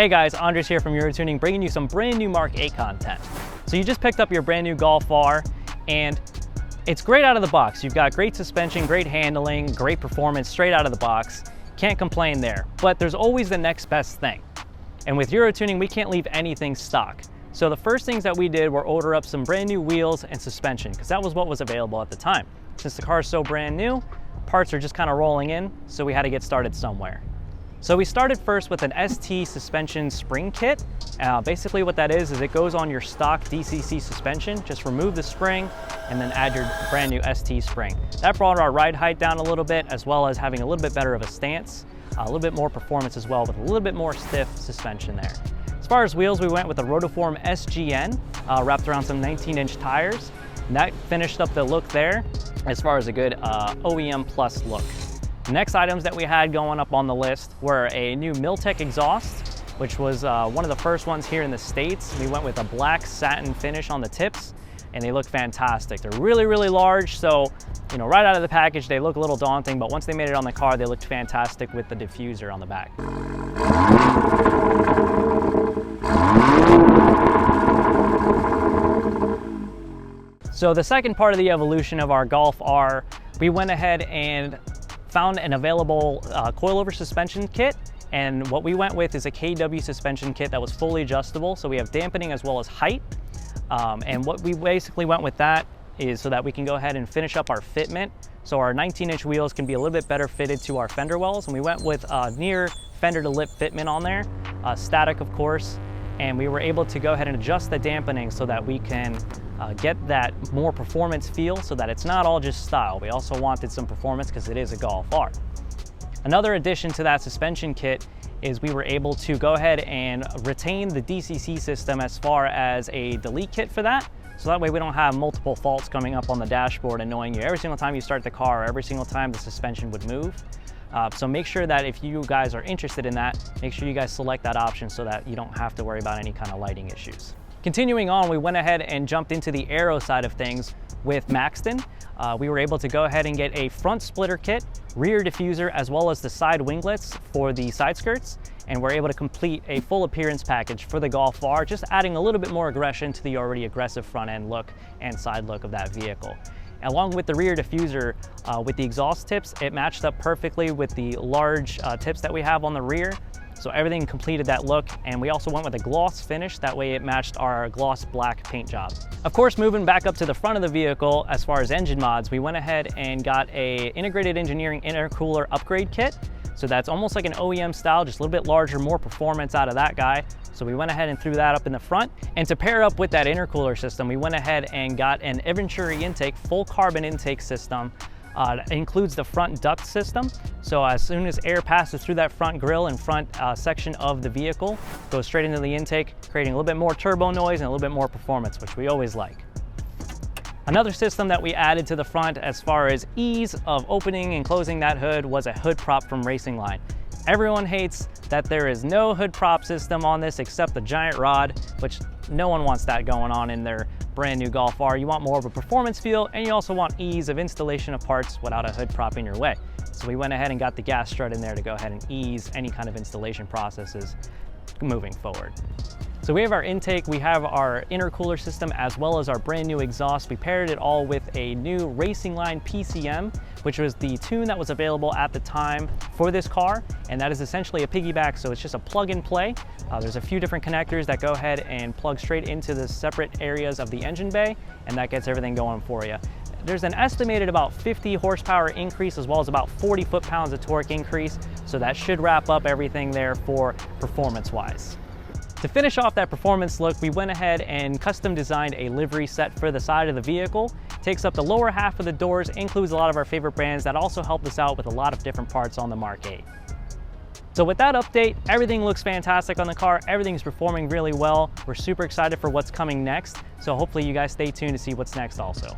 Hey guys, Andres here from UroTuning, bringing you some brand new Mark 8 content. So you just picked up your brand new Golf R, and it's great out of the box. You've got great suspension, great handling, great performance straight out of the box. Can't complain there, but there's always the next best thing. And with UroTuning, we can't leave anything stock. So the first things that we did were order up some brand new wheels and suspension, because that was what was available at the time. Since the car is so brand new, parts are just kind of rolling in, so we had to get started somewhere. So we started first with an ST suspension spring kit. Basically what that is it goes on your stock DCC suspension. Just remove the spring and then add your brand new ST spring. That brought our ride height down a little bit, as well as having a little bit better of a stance, a little bit more performance as well, with a little bit more stiff suspension there. As far as wheels, we went with a Rotiform SGN, wrapped around some 19-inch tires. And that finished up the look there as far as a good OEM plus look. The next items that we had going up on the list were a new Miltech exhaust, which was one of the first ones here in the States. We went with a black satin finish on the tips, and they look fantastic. They're really, really large, so right out of the package, they look a little daunting, but once they made it on the car, they looked fantastic with the diffuser on the back. So the second part of the evolution of our Golf R, we went ahead and found an available coilover suspension kit, and what we went with is a KW suspension kit that was fully adjustable, so we have dampening as well as height. And what we basically went with that is so that we can go ahead and finish up our fitment, so our 19-inch wheels can be a little bit better fitted to our fender wells, and we went with near fender to lip fitment on there, static of course, and we were able to go ahead and adjust the dampening so that we can get that more performance feel, so that it's not all just style. We also wanted some performance because it is a Golf R. Another addition to that suspension kit is we were able to go ahead and retain the DCC system as far as a delete kit for that. So that way we don't have multiple faults coming up on the dashboard annoying you every single time you start the car, or every single time the suspension would move. So make sure that if you guys are interested in that, make sure you guys select that option so that you don't have to worry about any kind of lighting issues. Continuing on, we went ahead and jumped into the aero side of things with Maxton. We were able to go ahead and get a front splitter kit, rear diffuser, as well as the side winglets for the side skirts, and we're able to complete a full appearance package for the Golf R, just adding a little bit more aggression to the already aggressive front end look and side look of that vehicle. Along with the rear diffuser, with the exhaust tips, it matched up perfectly with the large tips that we have on the rear. So everything completed that look, and we also went with a gloss finish. That way it matched our gloss black paint job. Of course, moving back up to the front of the vehicle, as far as engine mods, we went ahead and got a integrated engineering intercooler upgrade kit. So that's almost like an OEM style, just a little bit larger, more performance out of that guy. So we went ahead and threw that up in the front. And to pair up with that intercooler system, we went ahead and got an Venturi intake, full carbon intake system. It includes the front duct system. So as soon as air passes through that front grille and front section of the vehicle, goes straight into the intake, creating a little bit more turbo noise and a little bit more performance, which we always like. Another system that we added to the front as far as ease of opening and closing that hood was a hood prop from Racing Line. Everyone hates that there is no hood prop system on this except the giant rod, which no one wants that going on in their brand new Golf R. You want more of a performance feel, and you also want ease of installation of parts without a hood prop in your way. So we went ahead and got the gas strut in there to go ahead and ease any kind of installation processes moving forward. So we have our intake, we have our intercooler system, as well as our brand new exhaust. We paired it all with a new Racing Line PCM, which was the tune that was available at the time for this car. And that is essentially a piggyback, so it's just a plug and play. There's a few different connectors that go ahead and plug straight into the separate areas of the engine bay, and that gets everything going for you. There's an estimated about 50 horsepower increase, as well as about 40 foot-pounds of torque increase. So that should wrap up everything there for performance-wise. To finish off that performance look, we went ahead and custom designed a livery set for the side of the vehicle. Takes up the lower half of the doors, includes a lot of our favorite brands that also helped us out with a lot of different parts on the Mark 8. So with that update, everything looks fantastic on the car. Everything's performing really well. We're super excited for what's coming next. So hopefully you guys stay tuned to see what's next also.